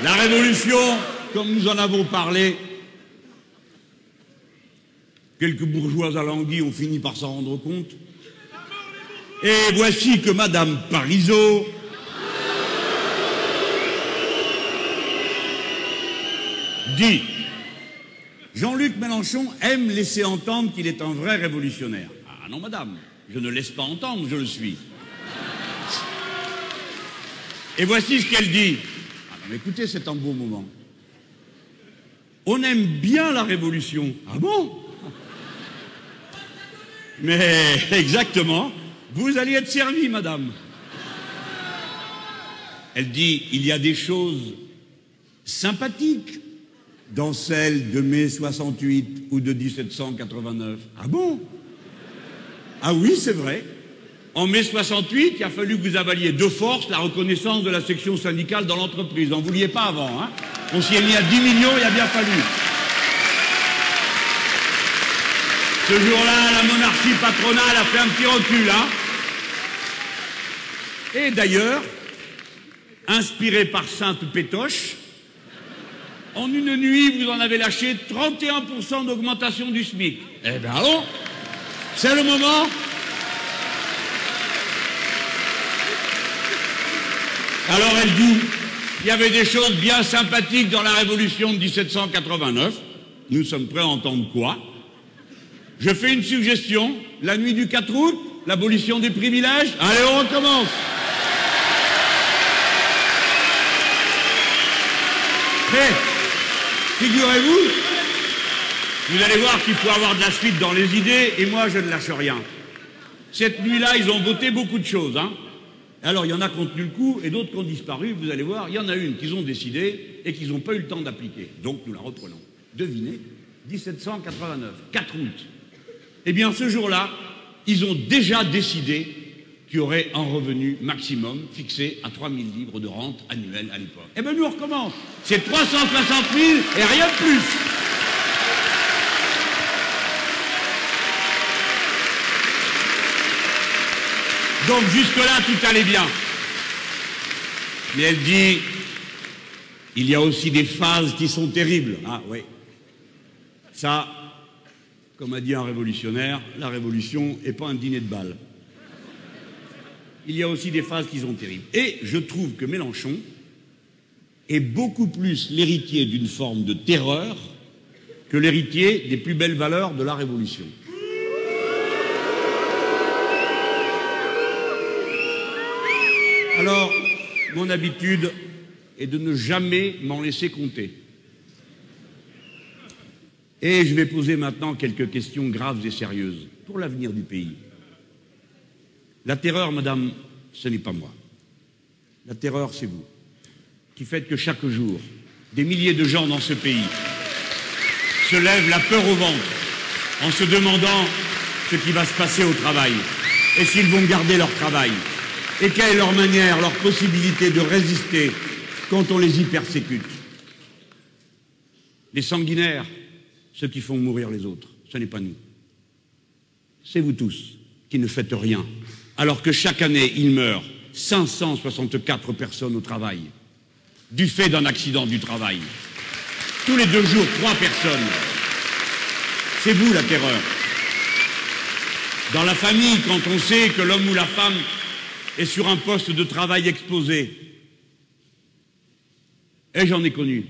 La révolution, comme nous en avons parlé, quelques bourgeois alanguis ont fini par s'en rendre compte. Et voici que Madame Parizeau dit: Jean-Luc Mélenchon aime laisser entendre qu'il est un vrai révolutionnaire. Ah non, madame, je ne laisse pas entendre, je le suis. Et voici ce qu'elle dit. Ah non, mais écoutez, c'est un beau moment. On aime bien la révolution. Ah bon? Mais exactement, vous allez être servi, madame. Elle dit: il y a des choses sympathiques dans celle de mai 68 ou de 1789. Ah bon? Ah oui, c'est vrai. En mai 68, il a fallu que vous avaliez de force la reconnaissance de la section syndicale dans l'entreprise. On ne vouliez pas avant, hein? On s'y est mis à 10 millions, il a bien fallu. Ce jour-là, la monarchie patronale a fait un petit recul, hein? Et d'ailleurs, inspiré par Sainte Pétoche, en une nuit, vous en avez lâché 31% d'augmentation du SMIC. Eh bien allons, c'est le moment. Alors elle dit, il y avait des choses bien sympathiques dans la révolution de 1789. Nous sommes prêts à entendre quoi? Je fais une suggestion, la nuit du 4 août, l'abolition des privilèges. Allez, on recommence. Mais, figurez-vous, vous allez voir qu'il faut avoir de la suite dans les idées, et moi je ne lâche rien. Cette nuit-là, ils ont voté beaucoup de choses, hein. Alors, il y en a qui ont tenu le coup, et d'autres qui ont disparu, vous allez voir, il y en a une qu'ils ont décidé, et qu'ils n'ont pas eu le temps d'appliquer. Donc, nous la reprenons. Devinez, 1789, 4 août. Eh bien, ce jour-là, ils ont déjà décidé qu'il y aurait un revenu maximum fixé à 3 000 livres de rente annuelle à l'époque. Eh bien, nous, on recommence. C'est 360 000 et rien de plus. Donc, jusque-là, tout allait bien. Mais elle dit, il y a aussi des phases qui sont terribles. Ah, oui. Ça, comme a dit un révolutionnaire, la révolution n'est pas un dîner de bal. Il y a aussi des phases qui sont terribles. Et je trouve que Mélenchon est beaucoup plus l'héritier d'une forme de terreur que l'héritier des plus belles valeurs de la Révolution. Alors, mon habitude est de ne jamais m'en laisser compter. Et je vais poser maintenant quelques questions graves et sérieuses pour l'avenir du pays. La terreur, madame, ce n'est pas moi. La terreur, c'est vous, qui faites que chaque jour, des milliers de gens dans ce pays se lèvent la peur au ventre en se demandant ce qui va se passer au travail et s'ils vont garder leur travail et quelle est leur manière, leur possibilité de résister quand on les y persécute. Les sanguinaires, ceux qui font mourir les autres, ce n'est pas nous. C'est vous tous qui ne faites rien, alors que chaque année, il meurt 564 personnes au travail, du fait d'un accident du travail. Tous les 2 jours, 3 personnes. C'est vous la terreur. Dans la famille, quand on sait que l'homme ou la femme est sur un poste de travail exposé, et j'en ai connu,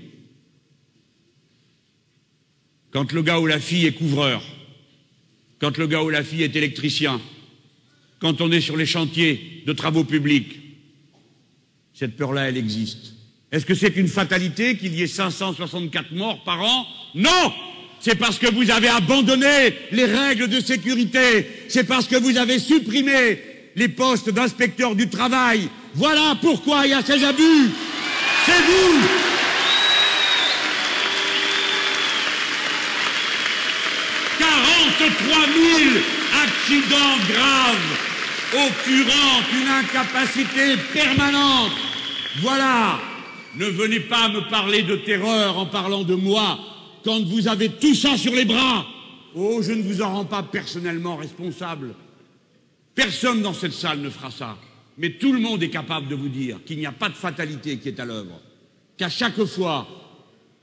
quand le gars ou la fille est couvreur, quand le gars ou la fille est électricien, quand on est sur les chantiers de travaux publics, cette peur-là, elle existe. Est-ce que c'est une fatalité qu'il y ait 564 morts par an? Non! C'est parce que vous avez abandonné les règles de sécurité. C'est parce que vous avez supprimé les postes d'inspecteurs du travail. Voilà pourquoi il y a ces abus. C'est vous! « 43 000 accidents graves occurrant une incapacité permanente. Voilà. Ne venez pas me parler de terreur en parlant de moi quand vous avez tout ça sur les bras. Oh, je ne vous en rends pas personnellement responsable. Personne dans cette salle ne fera ça. Mais tout le monde est capable de vous dire qu'il n'y a pas de fatalité qui est à l'œuvre. qu'à chaque fois,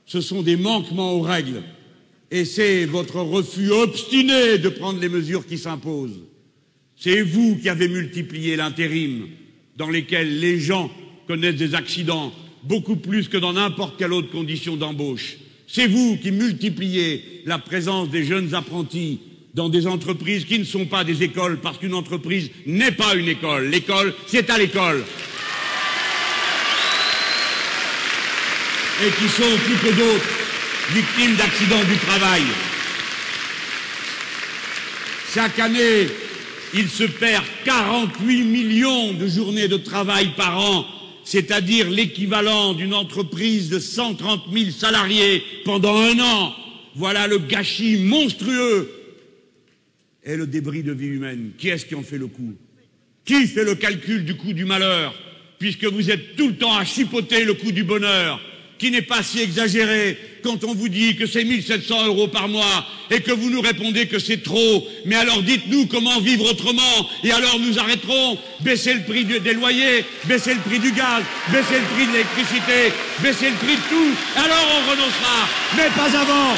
ce sont des manquements aux règles, et c'est votre refus obstiné de prendre les mesures qui s'imposent. C'est vous qui avez multiplié l'intérim, dans lesquels les gens connaissent des accidents beaucoup plus que dans n'importe quelle autre condition d'embauche. C'est vous qui multipliez la présence des jeunes apprentis dans des entreprises qui ne sont pas des écoles, parce qu'une entreprise n'est pas une école. L'école, c'est à l'école. Et qui sont, plus que d'autres, victimes d'accidents du travail. Chaque année, il se perd 48 millions de journées de travail par an, c'est-à-dire l'équivalent d'une entreprise de 130 000 salariés pendant un an. Voilà le gâchis monstrueux et le débris de vie humaine. Qui est-ce qui en fait le coût? Qui fait le calcul du coût du malheur, puisque vous êtes tout le temps à chipoter le coût du bonheur, qui n'est pas si exagéré quand on vous dit que c'est 1 700 € par mois et que vous nous répondez que c'est trop. Mais alors dites-nous comment vivre autrement, et alors nous arrêterons. Baisser le prix des loyers, baisser le prix du gaz, baisser le prix de l'électricité, baisser le prix de tout, alors on renoncera, mais pas avant.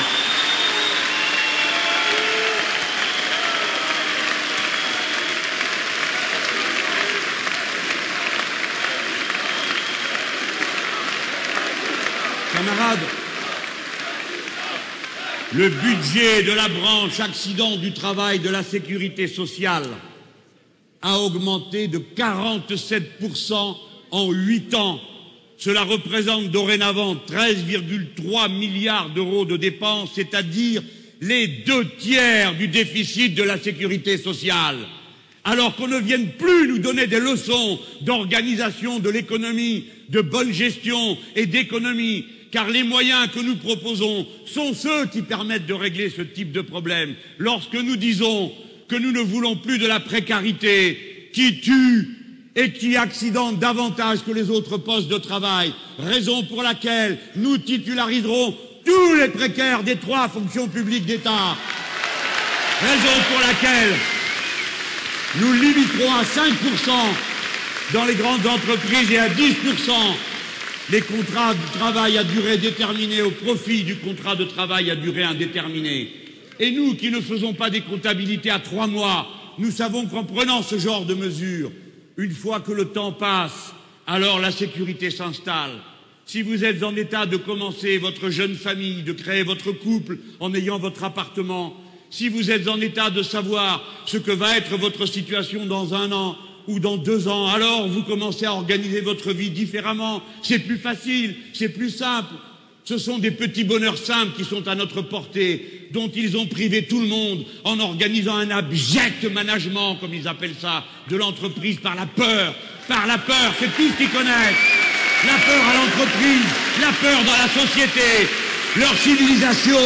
Camarades, le budget de la branche accident du travail de la sécurité sociale a augmenté de 47% en 8 ans. Cela représente dorénavant 13,3 milliards d'euros de dépenses, c'est-à-dire les 2/3 du déficit de la sécurité sociale. Alors qu'on ne vienne plus nous donner des leçons d'organisation de l'économie, de bonne gestion et d'économie, car les moyens que nous proposons sont ceux qui permettent de régler ce type de problème. Lorsque nous disons que nous ne voulons plus de la précarité qui tue et qui accidente davantage que les autres postes de travail, raison pour laquelle nous titulariserons tous les précaires des 3 fonctions publiques d'État, raison pour laquelle nous limiterons à 5% dans les grandes entreprises et à 10% les contrats de travail à durée déterminée au profit du contrat de travail à durée indéterminée. Et nous qui ne faisons pas des comptabilités à 3 mois, nous savons qu'en prenant ce genre de mesures, une fois que le temps passe, alors la sécurité s'installe. Si vous êtes en état de commencer votre jeune famille, de créer votre couple en ayant votre appartement, si vous êtes en état de savoir ce que va être votre situation dans 1 an ou dans 2 ans, alors vous commencez à organiser votre vie différemment. C'est plus facile, c'est plus simple. Ce sont des petits bonheurs simples qui sont à notre portée, dont ils ont privé tout le monde en organisant un abject management, comme ils appellent ça, de l'entreprise par la peur. Par la peur, c'est tout ce qu'ils connaissent. La peur à l'entreprise, la peur dans la société. Leur civilisation,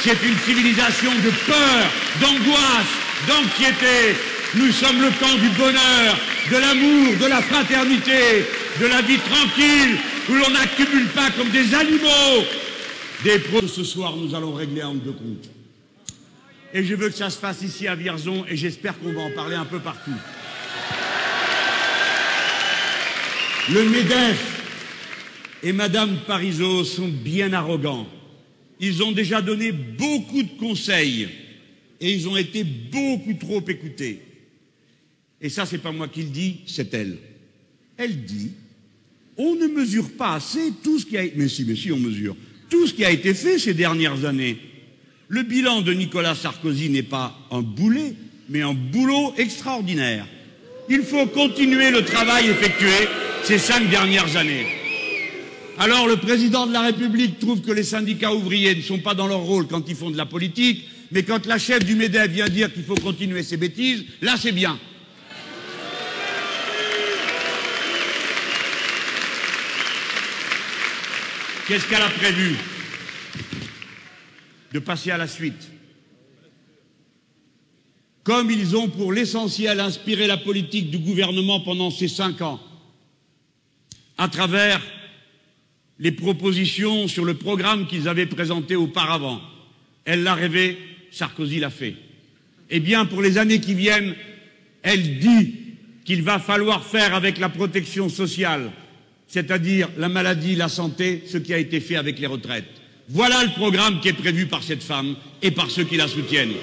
c'est une civilisation de peur, d'angoisse, d'anxiété. Nous sommes le camp du bonheur, de l'amour, de la fraternité, de la vie tranquille, où l'on n'accumule pas comme des animaux. Ce soir, nous allons régler un de compte. Et je veux que ça se fasse ici à Vierzon, et j'espère qu'on va en parler un peu partout. Le MEDEF et Madame Parizeau sont bien arrogants. Ils ont déjà donné beaucoup de conseils et ils ont été beaucoup trop écoutés. Et ça, c'est pas moi qui le dis, c'est elle. Elle dit, on ne mesure pas assez tout ce qui a été... Mais si, on mesure. Tout ce qui a été fait ces dernières années. Le bilan de Nicolas Sarkozy n'est pas un boulet, mais un boulot extraordinaire. Il faut continuer le travail effectué ces 5 dernières années. Alors le président de la République trouve que les syndicats ouvriers ne sont pas dans leur rôle quand ils font de la politique, mais quand la chef du MEDEF vient dire qu'il faut continuer ses bêtises, là c'est bien. Qu'est-ce qu'elle a prévu? De passer à la suite. Comme ils ont pour l'essentiel inspiré la politique du gouvernement pendant ces 5 ans, à travers les propositions sur le programme qu'ils avaient présenté auparavant. Elle l'a rêvé, Sarkozy l'a fait. Eh bien, pour les années qui viennent, elle dit qu'il va falloir faire avec la protection sociale c'est-à-dire la maladie, la santé, ce qui a été fait avec les retraites. Voilà le programme qui est prévu par cette femme et par ceux qui la soutiennent.